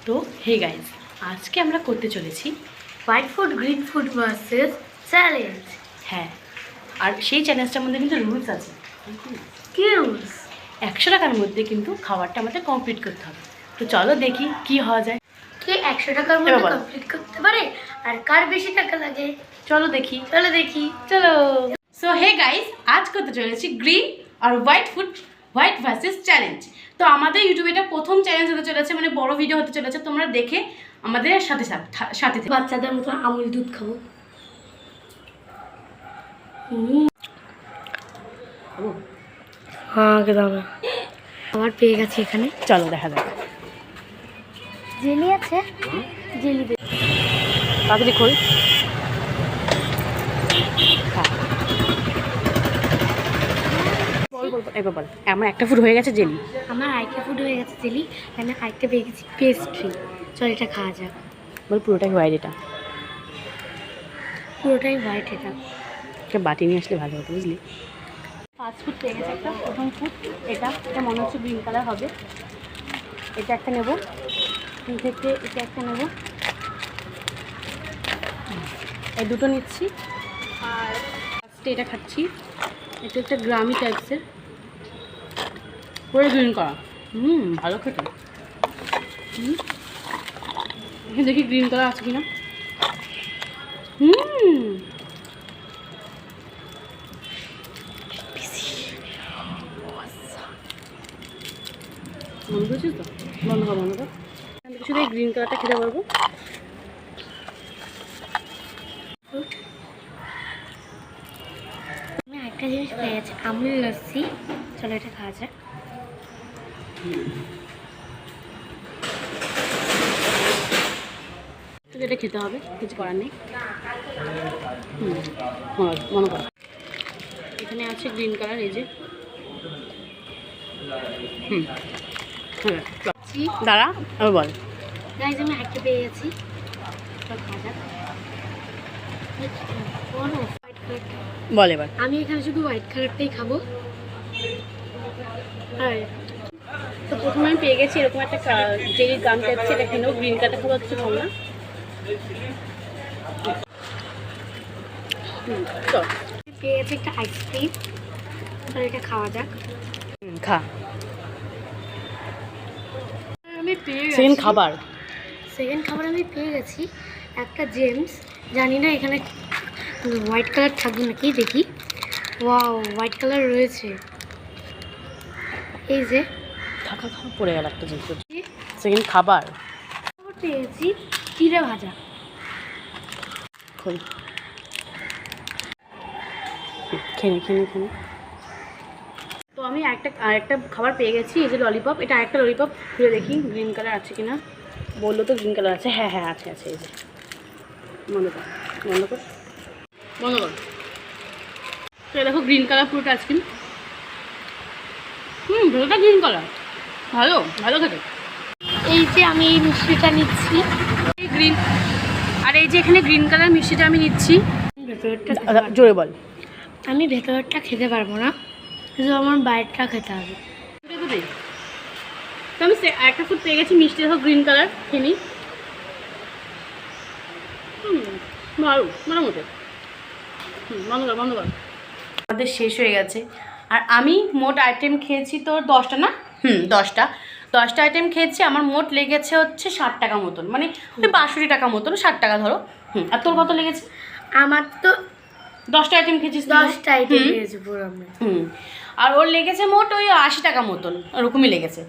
তো hey guys, আজকে আমরা করতে চলেছি white food green food versus challenge. হ্যাঁ, আর সেই চ্যালেঞ্জটার মধ্যে কিন্তু রুলস আছে। কি রুলস? 100 টাকার মধ্যে কিন্তু খাবারটা আমাদের কমপ্লিট করতে হবে। তো চলো দেখি কি হওয়া যায়। কে 100 টাকার মধ্যে কমপ্লিট করতে পারে আর কার বেশি টাকা লাগে? চলো দেখি চলো। সো হে গাইজ, আজ করতে চলেছি গ্রিন আর হোয়াইট ভার্সেস চ্যালেঞ্জ। তো আমাদের ইউটিউবে এটা প্রথম চ্যালেঞ্জ হতে চলেছে, মানে বড় ভিডিও হতে চলেছে। তোমরা দেখে আমাদের সাথে বাচ্চাদের মতো আমুল দুধ খাবো। হ্যাঁ, দাও। আমার পেয়ে গেছে এখানে। চলো দেখা যাক। জেলি আছে, জেলি দে। তাড়াতাড়ি খোল। এবার বল, আমার একটা ফুড হয়ে গেছে জেলি। আমার আরেকটা ফুড হয়ে গেছে জেলি, আমি আরেকটা পেয়ে গেছি পেস্ট্রি। চল এটা খাওয়া যাক। বল পুরোটাই হোয়াইট, এটা পুরোটাই হোয়াইট। এটা একটা বাটি নিয়ে আসলে ভালো হতো, বুঝলি। ফাস্ট ফুড পেয়ে গেছে একটা, প্রথম ফুড এটা মনে হচ্ছে গ্রিন কালার হবে। এটা একটা নেবো, থেকে এটা একটা নেবো, এই দুটো নিচ্ছি। আর ফার্স্টে এটা খাচ্ছি, এটা একটা গ্রামি টাইপসের, পুরো গ্রিন করা। ভালো খেতে। দেখি গ্রিন কালার আছে কিনা। বন্ধ করছিস তো? বন্ধ কর। শুধু এই গ্রিন কালারটা খেতে পারবো। আমি একটা জিনিস পেয়ে গেছি, আমুল লস্যি। চলো এটা খাওয়া যাক। এটা খেতে হবে, কিছু করার নেই। মনে কর এখানে আছে গ্রিন কালার, এই যে। দাঁড়া, আবার বল। গাইজ আমি একটা পেয়ে গেছি, খাওয়া যাক। বল এবার। আমি এখানে শুধু হোয়াইট কালারটাই খাবো। তো প্রথমে আমি পেয়ে গেছি এরকম একটা জেলির গাম টাইপস, এটা কিনেও গ্রিন কালারটা খাবো, কিছু খাবো না। পেয়ে গেছে একটা আইসক্রিম। চলো এটা খাওয়া যাক। খা। আমি পেয়ে গেছি সেকেন্ড খাবার আমি পেয়ে গেছি একটা জেমস। জানি না এখানে হোয়াইট কালার থাকবে নাকি, দেখি। ওয়াও, হোয়াইট কালার রয়েছে। এই যে খা পড়ে গেল একটা জিনিস। সেকেন্ড খাবার পেয়ে গেছি চিড়ে ভাজা। খোল, খেয়ে তো আমি আরেকটা খাবার পেয়ে গেছি, এই যে ললিপপ। এটা আরেকটা ললিপপ, খুলে দেখি গ্রিন কালার আছে কিনা। বললো তো গ্রিন কালার আছে। হ্যাঁ আছে। এই যে বন্ধ কর। তো দেখো গ্রিন কালার পুরোটা আইসক্রিম। ভেতরটা গ্রিন কালার, ভালো খেতে। এই যে আমি এই মিষ্টিটা নিচ্ছি, এই গ্রিন, আর এই যে এখানে গ্রিন কালার মিষ্টিটা আমি নিচ্ছি। ভেতরটা জোরে বল। আমি ভেতরটা খেতে পারবো না, শুধু আমার বাইরেটা খেতে হবে। তো আমি একটা ফুড পেয়ে গেছি মিষ্টি, দেখো গ্রিন কালার। খেয়ে নিই। ভালো, মোটামুটি। বন্ধ কর। আমাদের শেষ হয়ে গেছে, আর আমি মোট আইটেম খেয়েছি তোর 10টা না? 10টা আইটেম খেয়েছি। আমার মোট লেগেছে হচ্ছে 60 টাকা মতন, মানে 62 টাকা মতন, 60 টাকা ধরো। আর তোর কত লেগেছে? আমার তো 10টা আইটেম খেয়েছিস। 10টা আইটেম খেয়েছি পুরো আমি। আর ওর লেগেছে মোট ওই 80 টাকা মতন, ওরকমই লেগেছে।